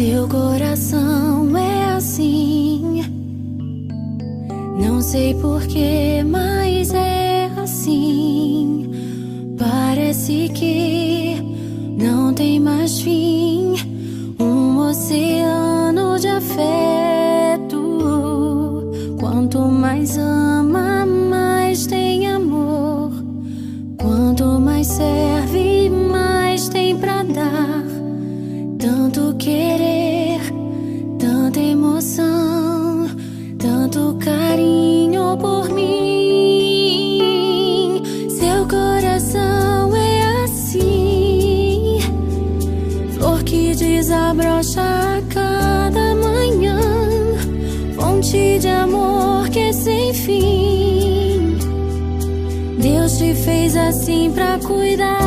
Seu coração é assim, não sei porquê, mas é assim. Parece que não tem mais fim, um oceano de afeto. Quanto mais ama, mais tem amor. Quanto mais serve, mais tem pra dar. Tanto querer, tanta emoção, tanto carinho por mim. Seu coração é assim, flor que desabrocha a cada manhã, fonte de amor que é sem fim. Deus te fez assim pra cuidar